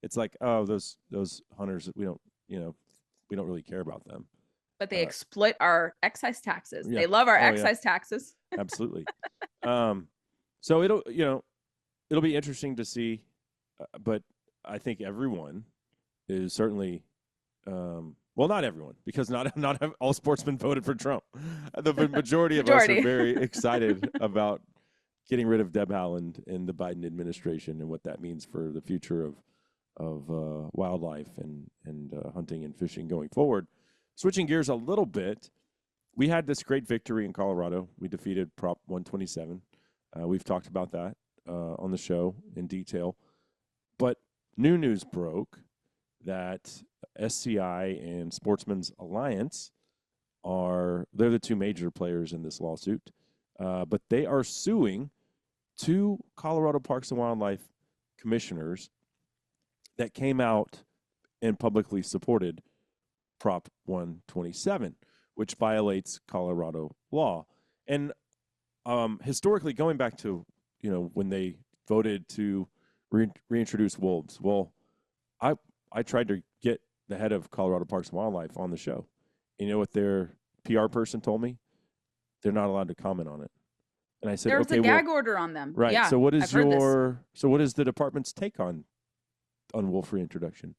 It's like, oh, those hunters, we don't really care about them. But they exploit our excise taxes. Yeah. They love our excise taxes. Absolutely. So it'll be interesting to see, but I think everyone is certainly, well, not everyone, because not all sportsmen voted for Trump. The majority of us are very excited about getting rid of Deb Haaland and the Biden administration and what that means for the future of wildlife and hunting and fishing going forward. Switching gears a little bit, we had this great victory in Colorado. We defeated Prop 127. We've talked about that on the show in detail. But new news broke that SCI and Sportsmen's Alliance they're the two major players in this lawsuit, but they are suing two Colorado Parks and Wildlife commissioners that came out and publicly supported Prop 127, which violates Colorado law. And historically, going back to when they voted to reintroduce wolves, well, I tried to get the head of Colorado Parks and Wildlife on the show. And you know what their PR person told me? They're not allowed to comment on it. And I said, there's a gag order on them. Right. Yeah, so what is what is the department's take on wolf reintroduction?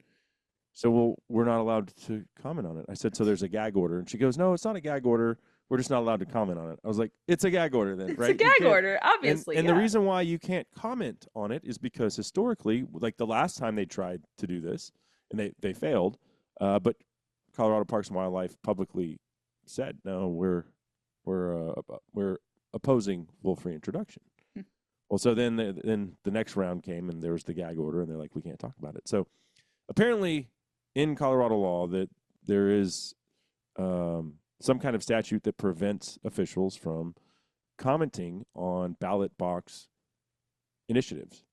So we're not allowed to comment on it. I said, so there's a gag order. And she goes, no, it's not a gag order. We're just not allowed to comment on it. I was like, it's a gag order then, right? It's a gag order, obviously. And the reason why you can't comment on it is because historically, like the last time they tried to do this, and they failed, but Colorado Parks and Wildlife publicly said, no, we're opposing wolf reintroduction. Well, so then the next round came, and there was the gag order, and they're like, we can't talk about it. So apparently in Colorado law that there is some kind of statute that prevents officials from commenting on ballot box initiatives.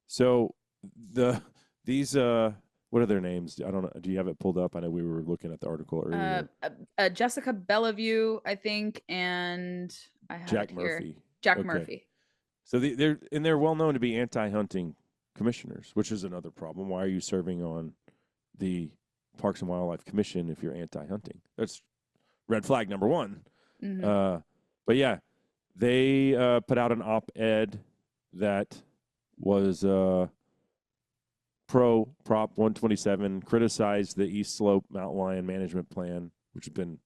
So these what are their names? I don't know. Do you have it pulled up? I know we were looking at the article earlier. Jessica Bellevue, I think, and I have Jack it here. Murphy. Jack Okay. Murphy. So they're well known to be anti-hunting commissioners, which is another problem. Why are you serving on the Parks and Wildlife Commission if you're anti-hunting? That's red flag number one. Mm-hmm. But yeah, they put out an op-ed that was pro Prop 127, criticized the East Slope Mountain Lion Management Plan, which has been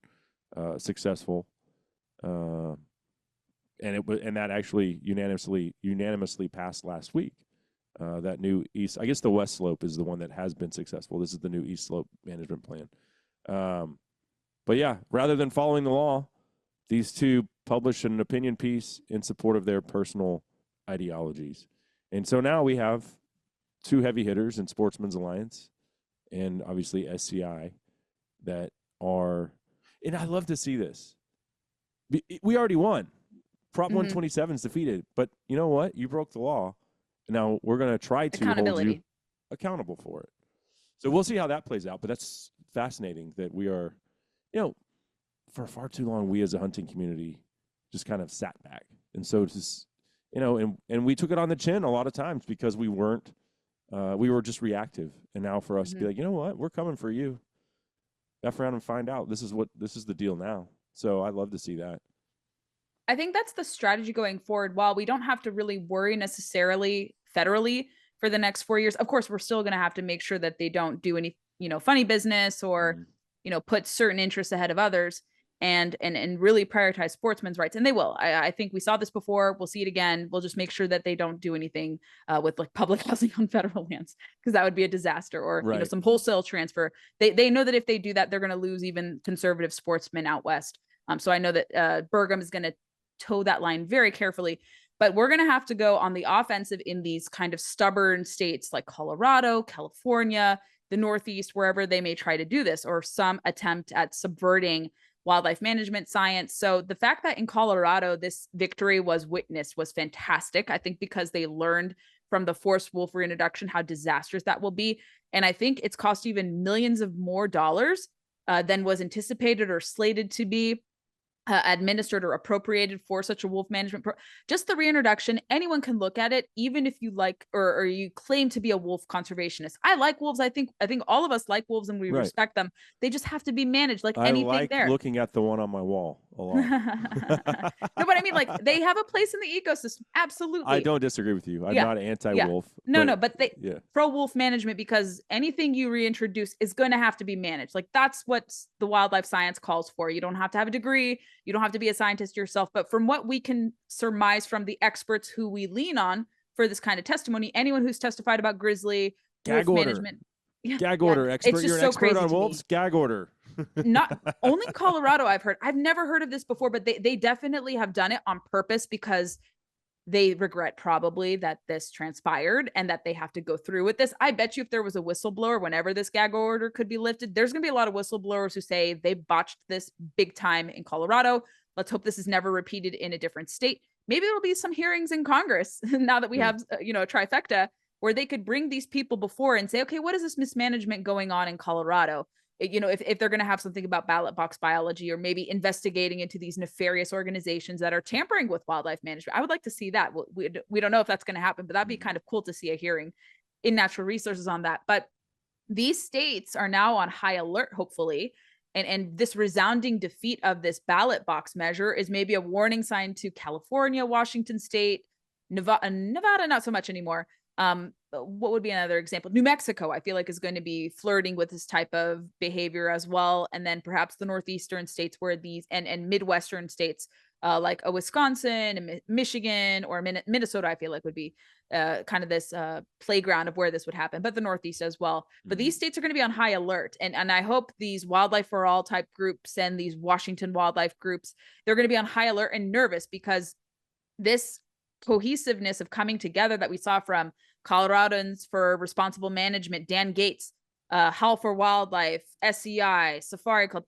successful, and that actually unanimously passed last week. That new East, I guess the West Slope is the one that has been successful. This is the new East Slope Management Plan. But yeah, rather than following the law, these two published an opinion piece in support of their personal ideologies. And so now we have two heavy hitters in Sportsmen's Alliance and obviously SCI that are, and I love to see this. We already won. Prop 127 is defeated, but you know what? You broke the law. Now we're going to try to hold you accountable for it. So we'll see how that plays out, but that's fascinating that we are, for far too long, we as a hunting community just kind of sat back. And so just, and we took it on the chin a lot of times because we were just reactive. And now for us to be like, you know what, we're coming for you. F around and find out. This is the deal now. So I love to see that. I think that's the strategy going forward. While we don't have to really worry necessarily federally for the next 4 years, of course, we're still going to have to make sure that they don't do any, funny business or, put certain interests ahead of others and really prioritize sportsmen's rights. And they will. I think we saw this before. We'll see it again. We'll just make sure that they don't do anything with like public housing on federal lands, because that would be a disaster, or some wholesale transfer. They know that if they do that, they're going to lose even conservative sportsmen out west. So I know that Burgum is going to toe that line very carefully, but we're going to have to go on the offensive in these kind of stubborn states like Colorado, California, the Northeast, wherever they may try to do this, or some attempt at subverting wildlife management science. So the fact that in Colorado, this victory was witnessed was fantastic. I think because they learned from the forced wolf reintroduction how disastrous that will be. And I think it's cost even millions of more dollars than was anticipated or slated to be administered or appropriated for such a wolf management just the reintroduction. Anyone can look at it, even if you like or you claim to be a wolf conservationist. I like wolves. I think all of us like wolves and we respect them. They just have to be managed like anything. I like looking at the one on my wall a lot. No, but I mean, like, they have a place in the ecosystem. Absolutely. I don't disagree with you. I'm not anti-wolf. But they pro-wolf management, because anything you reintroduce is going to have to be managed. Like, that's what the wildlife science calls for. You don't have to have a degree. You don't have to be a scientist yourself. But from what we can surmise from the experts who we lean on for this kind of testimony, anyone who's testified about grizzly wolf management. Gag order. Expert. You're an expert on wolves. Gag order. Not only Colorado, I've never heard of this before, but they definitely have done it on purpose because they regret probably that this transpired and that they have to go through with this. I bet you if there was a whistleblower, whenever this gag order could be lifted, there's going to be a lot of whistleblowers who say they botched this big time in Colorado. Let's hope this is never repeated in a different state. Maybe there'll be some hearings in Congress now that we have, a trifecta, where they could bring these people before and say, okay, what is this mismanagement going on in Colorado? If they're going to have something about ballot box biology, or maybe investigating into these nefarious organizations that are tampering with wildlife management. I would like to see that. We don't know if that's going to happen, but that'd be kind of cool to see a hearing in natural resources on that. But these states are now on high alert, hopefully. And this resounding defeat of this ballot box measure is maybe a warning sign to California, Washington State, Nevada, not so much anymore. What would be another example? New Mexico, I feel like, is going to be flirting with this type of behavior as well. And then perhaps the northeastern states where these and Midwestern states like a Wisconsin and Michigan or Minnesota, I feel like would be kind of this playground of where this would happen, but the Northeast as well. But these states are going to be on high alert. And I hope these Wildlife for All type groups and these Washington wildlife groups, they're going to be on high alert and nervous, because this cohesiveness of coming together that we saw from Coloradans for Responsible Management, Dan Gates, Howl for Wildlife, SCI, Safari Club,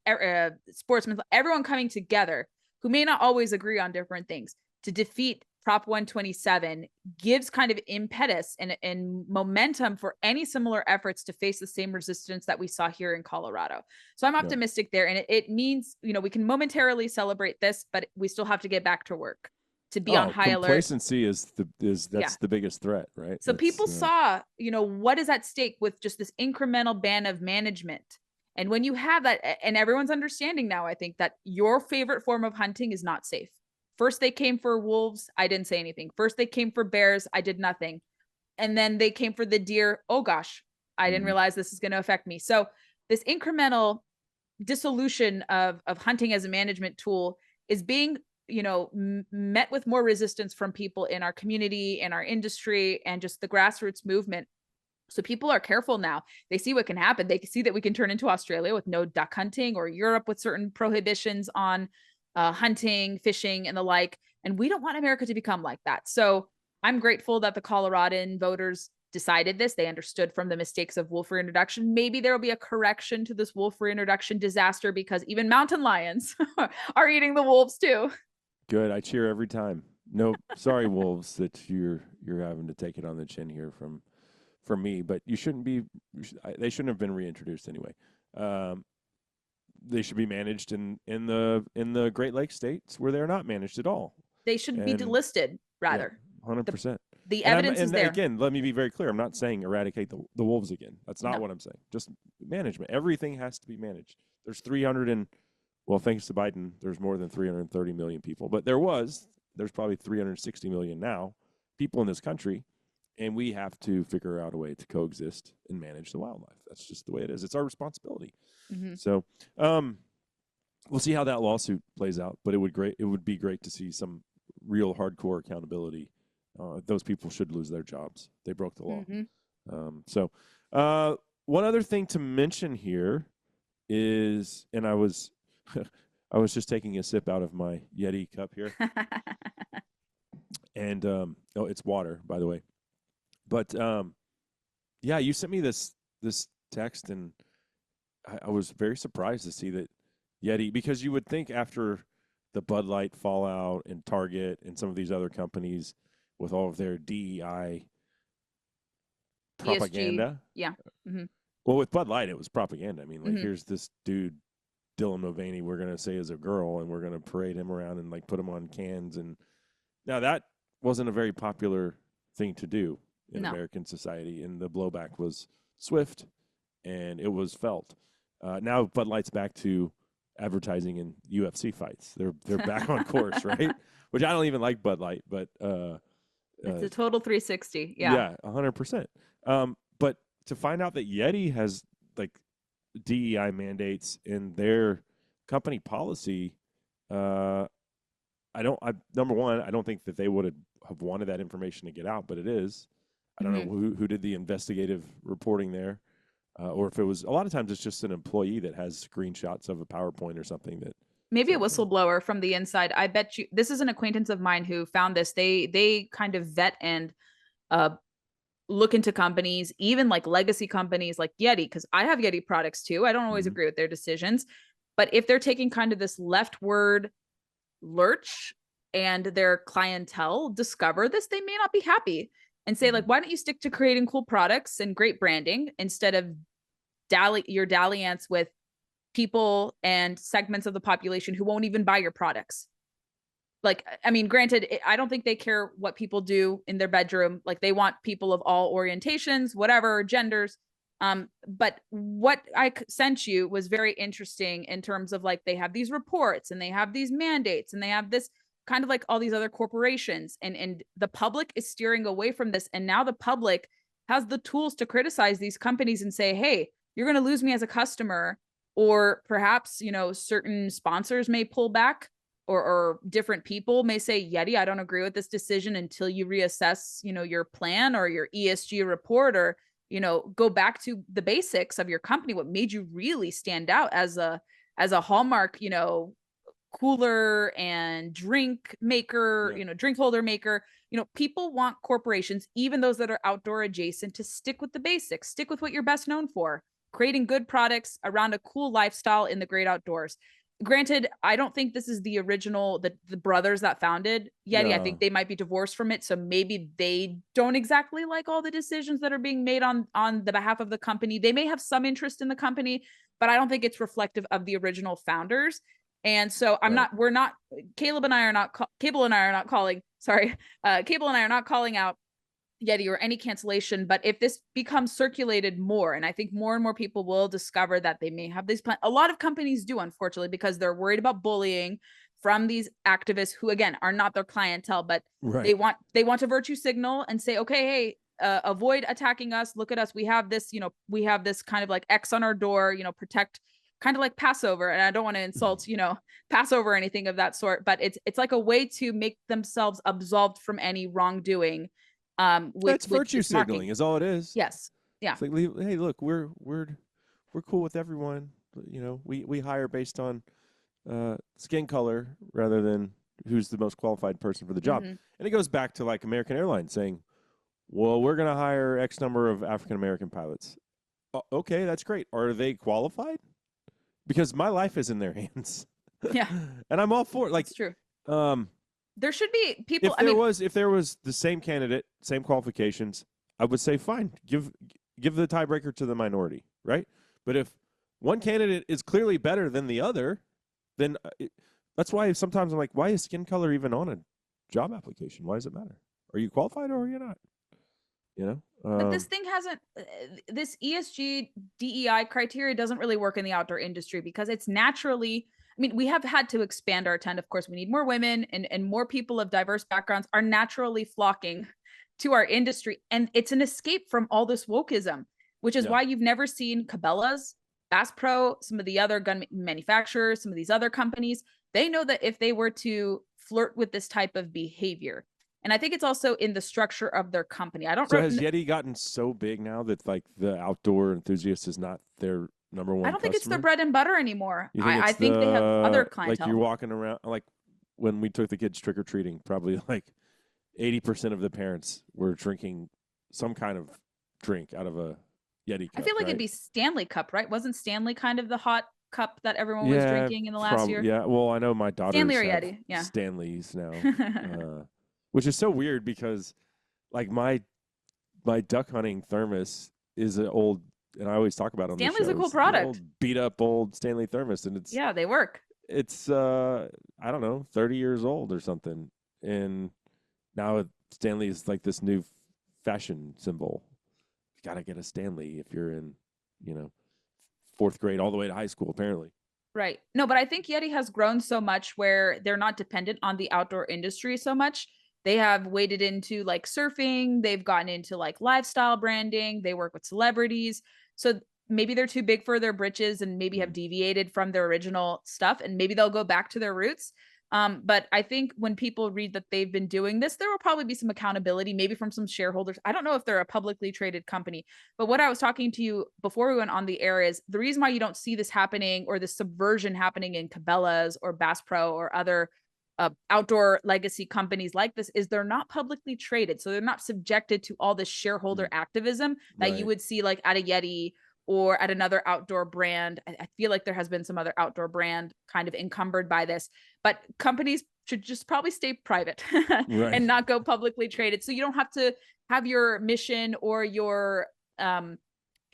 Sportsmen, everyone coming together who may not always agree on different things to defeat Prop 127 gives kind of impetus and momentum for any similar efforts to face the same resistance that we saw here in Colorado. So I'm optimistic there. And it means, we can momentarily celebrate this, but we still have to get back to work. To be on high alert. Complacency is the biggest threat, right? So people saw, what is at stake with just this incremental ban of management. And when you have that, and everyone's understanding now, I think, that your favorite form of hunting is not safe. First, they came for wolves. I didn't say anything. First, they came for bears. I did nothing. and then they came for the deer. Oh gosh, I didn't realize this is going to affect me. So this incremental dissolution of hunting as a management tool is being, met with more resistance from people in our community, in our industry, and just the grassroots movement. So people are careful now. They see what can happen. They see that we can turn into Australia with no duck hunting, or Europe with certain prohibitions on hunting, fishing, and the like. And we don't want America to become like that. So I'm grateful that the Coloradan voters decided this. They understood from the mistakes of wolf reintroduction. Maybe there will be a correction to this wolf reintroduction disaster, because even mountain lions are eating the wolves too. Good. I cheer every time. No, sorry, wolves, that you're having to take it on the chin here from me, but you shouldn't be. They shouldn't have been reintroduced anyway. They should be managed in the Great Lakes states where they're not managed at all. They should be delisted, rather. 100%. The evidence is there. Again, let me be very clear. I'm not saying eradicate the wolves again. That's not what I'm saying. Just management. Everything has to be managed. There's thanks to Biden, there's more than 330 million people. But there's probably 360 million now people in this country, and we have to figure out a way to coexist and manage the wildlife. That's just the way it is. It's our responsibility. Mm-hmm. So we'll see how that lawsuit plays out. But it would be great to see some real hardcore accountability. Those people should lose their jobs. They broke the law. Mm-hmm. One other thing to mention here is, and I was just taking a sip out of my Yeti cup here, and it's water, by the way. But you sent me this text, and I was very surprised to see that Yeti, because you would think after the Bud Light fallout and Target and some of these other companies with all of their DEI propaganda. ESG, yeah. Mm-hmm. Well, with Bud Light, it was propaganda. I mean, here's this dude, Dylan Mulvaney, we're going to say is a girl, and we're going to parade him around and put him on cans. And now that wasn't a very popular thing to do in American society, and the blowback was swift and it was felt. Now Bud Light's back to advertising in UFC fights. They're back on course, right? Which I don't even like Bud Light, but it's a total 360. Yeah. Yeah, 100%. But to find out that Yeti has DEI mandates in their company policy, number one, I don't think that they would have wanted that information to get out, but it is. I don't know who did the investigative reporting there, or if it was. A lot of times it's just an employee that has screenshots of a PowerPoint or something that. Maybe a whistleblower from the inside. I bet you this is an acquaintance of mine who found this. They kind of vet and look into companies, even legacy companies like Yeti, because I have Yeti products too. I don't always agree with their decisions, but if they're taking kind of this leftward lurch and their clientele discover this, they may not be happy and say, why don't you stick to creating cool products and great branding instead of your dalliance with people and segments of the population who won't even buy your products. Granted, I don't think they care what people do in their bedroom. They want people of all orientations, whatever, genders. But what I sent you was very interesting in terms of they have these reports and they have these mandates and they have this kind of all these other corporations, and the public is steering away from this. And now the public has the tools to criticize these companies and say, hey, you're going to lose me as a customer. Or perhaps, certain sponsors may pull back, or different people may say, Yeti, I don't agree with this decision until you reassess, your plan or your ESG report, or, go back to the basics of your company. What made you really stand out as a hallmark, cooler and drink maker, drink holder maker. People want corporations, even those that are outdoor adjacent, to stick with the basics, stick with what you're best known for, creating good products around a cool lifestyle in the great outdoors. Granted, I don't think this is the original, the brothers that founded Yeti. I think they might be divorced from it. So maybe they don't exactly like all the decisions that are being made on the behalf of the company. They may have some interest in the company, but I don't think it's reflective of the original founders. And so Cable and I are not calling out Yeti or any cancellation. But if this becomes circulated more, and I think more and more people will discover that they may have these plans. A lot of companies do, unfortunately, because they're worried about bullying from these activists who, again, are not their clientele, but they want a virtue signal and say, okay, hey, avoid attacking us. Look at us. We have this, we have this kind of like X on our door, protect, kind of like Passover. And I don't want to insult, Passover or anything of that sort, but it's like a way to make themselves absolved from any wrongdoing. That's virtue signaling is all it is. Yes. Yeah. It's like, hey, look, we're cool with everyone. We hire based on skin color rather than who's the most qualified person for the job. And it goes back to like American Airlines saying, well, we're going to hire X number of African-American pilots. Okay, that's great. Are they qualified? Because my life is in their hands. Yeah. And I'm all for it. Like, it's true. There should be people. If there was the same candidate, same qualifications, I would say, fine, give the tiebreaker to the minority, right? But if one candidate is clearly better than the other, then that's why sometimes I'm like, why is skin color even on a job application? Why does it matter? Are you qualified or are you not? But this thing hasn't, this ESG DEI criteria doesn't really work in the outdoor industry because it's naturally, we have had to expand our tent. Of course, we need more women and more people of diverse backgrounds are naturally flocking to our industry. And it's an escape from all this wokeism, which is why you've never seen Cabela's, Bass Pro, some of the other gun manufacturers, some of these other companies. They know that if they were to flirt with this type of behavior, and I think it's also in the structure of their company. So has Yeti gotten so big now that like the outdoor enthusiast is not their number one? I don't think it's their bread and butter anymore. I think they have other clientele. Like you're walking around, like when we took the kids trick or treating, probably like 80% of the parents were drinking some kind of drink out of a Yeti cup. I feel like it'd be Stanley Cup, right? Wasn't Stanley kind of the hot cup that everyone was drinking in the last year? Yeah. Well, I know my daughters Stanley or have Yeti. Yeah. Stanleys now. Which is so weird because like my duck hunting thermos is an old, and I always talk about it on Stanley's the show, a cool product. Old, beat up old Stanley thermos, and it's they work. It's I don't know, 30 years old or something, and now Stanley is like this new fashion symbol. You got to get a Stanley if you're in, 4th grade all the way to high school, apparently. Right. No, but I think Yeti has grown so much where they're not dependent on the outdoor industry so much. They have waded into like surfing. They've gotten into like lifestyle branding. They work with celebrities. So maybe they're too big for their britches and maybe have deviated from their original stuff, and maybe they'll go back to their roots. But I think when people read that they've been doing this, there will probably be some accountability, maybe from some shareholders. I don't know if they're a publicly traded company, but what I was talking to you before we went on the air is the reason why you don't see this happening or this subversion happening in Cabela's or Bass Pro or other outdoor legacy companies like this is they're not publicly traded. So they're not subjected to all this shareholder activism that you would see like at a Yeti or at another outdoor brand. I feel like there has been some other outdoor brand kind of encumbered by this, but companies should just probably stay private and not go publicly traded. So you don't have to have your mission or your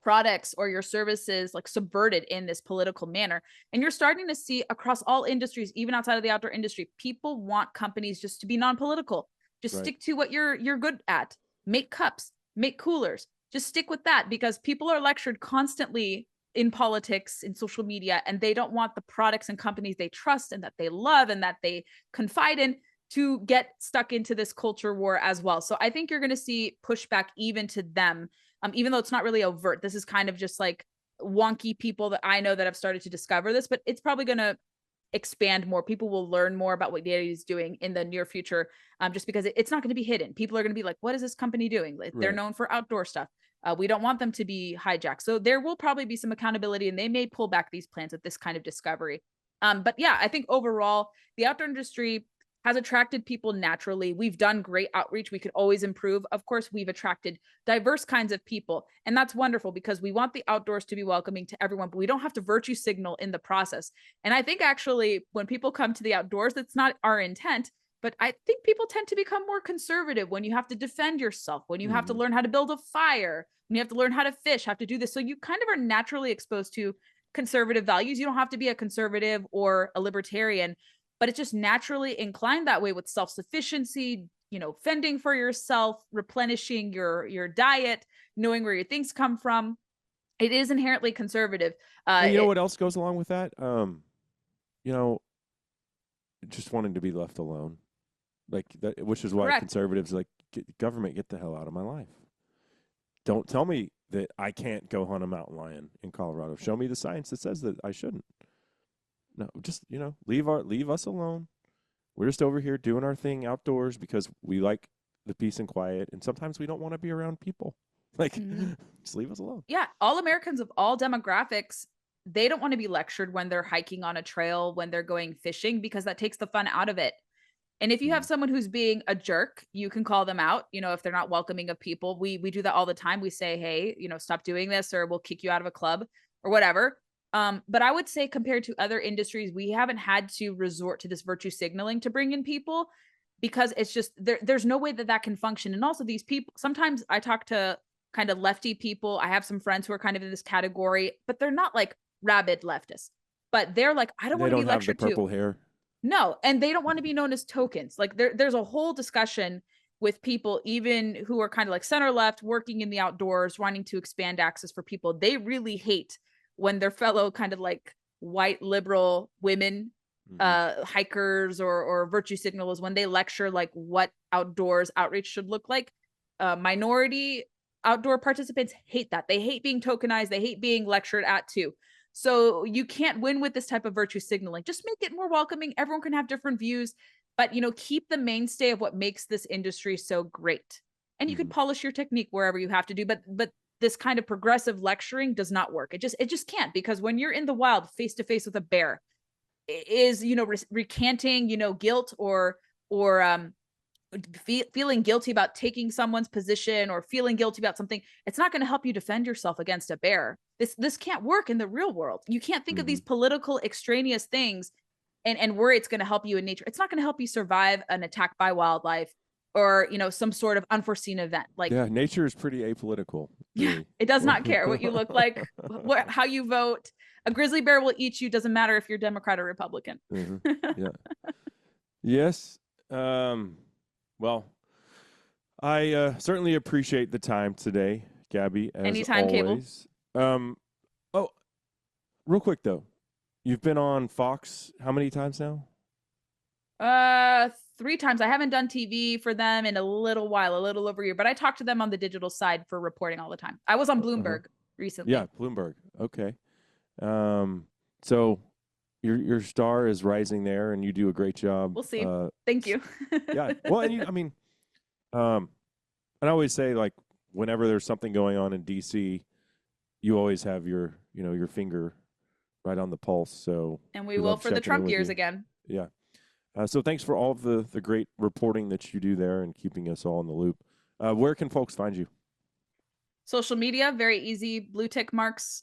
products or your services like subverted in this political manner. And you're starting to see across all industries, even outside of the outdoor industry, people want companies just to be non-political. Just stick to what you're good at. Make cups, make coolers. Just stick with that, because people are lectured constantly in politics, in social media, and they don't want the products and companies they trust and that they love and that they confide in to get stuck into this culture war as well. So I think you're going to see pushback even to them. Even though it's not really overt. This is kind of just like wonky people that I know that have started to discover this, but it's probably going to expand more. People will learn more about what Yeti is doing in the near future, just because it's not going to be hidden. People are going to be like, what is this company doing? They're known for outdoor stuff. We don't want them to be hijacked. So there will probably be some accountability, and they may pull back these plans with this kind of discovery. But yeah, I think overall, the outdoor industry has attracted people naturally. We've done great outreach. We could always improve. Of course, we've attracted diverse kinds of people, and that's wonderful because we want the outdoors to be welcoming to everyone, but we don't have to virtue signal in the process. And I think actually when people come to the outdoors, that's not our intent, but I think people tend to become more conservative when you have to defend yourself, when you have to learn how to build a fire, when you have to learn how to fish, have to do this. So you kind of are naturally exposed to conservative values. You don't have to be a conservative or a libertarian, but it's just naturally inclined that way with self-sufficiency, fending for yourself, replenishing your diet, knowing where your things come from. It is inherently conservative. And you know what else goes along with that? Just wanting to be left alone, like that, which is why conservatives like, government, get the hell out of my life. don't tell me that I can't go hunt a mountain lion in Colorado. Show me the science that says that I shouldn't. No, just, leave us alone. We're just over here doing our thing outdoors because we like the peace and quiet. And sometimes we don't want to be around people. Like, just leave us alone. Yeah. All Americans of all demographics, they don't want to be lectured when they're hiking on a trail, when they're going fishing, because that takes the fun out of it. And if you have someone who's being a jerk, you can call them out, if they're not welcoming of people. We do that all the time. We say, hey, stop doing this, or we'll kick you out of a club or whatever. But I would say compared to other industries, we haven't had to resort to this virtue signaling to bring in people, because it's just there's no way that can function. And also these people, sometimes I talk to kind of lefty people. I have some friends who are kind of in this category, but they're not like rabid leftists, but they're like, I don't want to be lectured to. They don't have the purple hair. No, and they don't want to be known as tokens. Like there's a whole discussion with people, even who are kind of like center left, working in the outdoors, wanting to expand access for people. They really hate when their fellow kind of like white liberal women, hikers or virtue signalers, when they lecture like what outdoors outreach should look like. Minority outdoor participants hate that. They hate being tokenized. They hate being lectured at too. So you can't win with this type of virtue signaling. Just make it more welcoming. Everyone can have different views, but keep the mainstay of what makes this industry so great. And you can polish your technique wherever you have to do, but this kind of progressive lecturing does not work. It just can't, because when you're in the wild face to face with a bear, is recanting guilt or feeling guilty about taking someone's position or feeling guilty about something, it's not going to help you defend yourself against a bear. This can't work in the real world. You can't think of these political extraneous things and worry it's going to help you in nature. It's not going to help you survive an attack by wildlife or some sort of unforeseen event. Like, yeah, nature is pretty apolitical. Yeah, it does not care what you look like, how you vote. A grizzly bear will eat you. Doesn't matter if you're Democrat or Republican. Yeah. Yes. Well, I certainly appreciate the time today, Gabby, as Anytime, always. Cable. Oh, real quick though, you've been on Fox how many times now? 3 times. I haven't done TV for them in a little while, a little over a year, but I talk to them on the digital side for reporting all the time. I was on Bloomberg recently. Yeah, Bloomberg. Okay. So your star is rising there, and you do a great job. We'll see. Thank you. Yeah. Well, and I always say, like, whenever there's something going on in DC, you always have your finger right on the pulse. So, and we will for the Trump years again. Yeah. So thanks for all of the great reporting that you do there and keeping us all in the loop. Where can folks find you? Social media, very easy. Blue tick marks,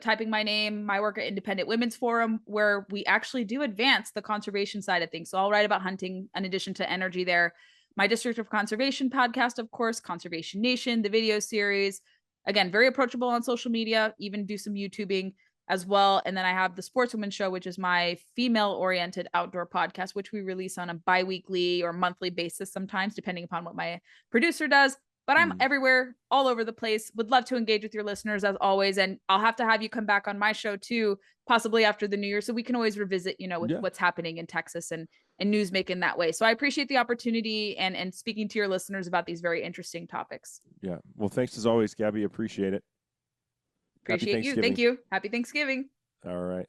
typing my name, my work at Independent Women's Forum, where we actually do advance the conservation side of things. So I'll write about hunting in addition to energy there. My District of Conservation podcast, of course, Conservation Nation, the video series. Again, very approachable on social media, even do some YouTubing as well. And then I have the Sportswoman Show, which is my female-oriented outdoor podcast, which we release on a bi-weekly or monthly basis sometimes, depending upon what my producer does. But I'm everywhere, all over the place. Would love to engage with your listeners as always. And I'll have to have you come back on my show too, possibly after the new year. So we can always revisit, with what's happening in Texas and news making that way. So I appreciate the opportunity and speaking to your listeners about these very interesting topics. Yeah. Well, thanks as always, Gabby. Appreciate it. Appreciate you. Thank you. Happy Thanksgiving. All right.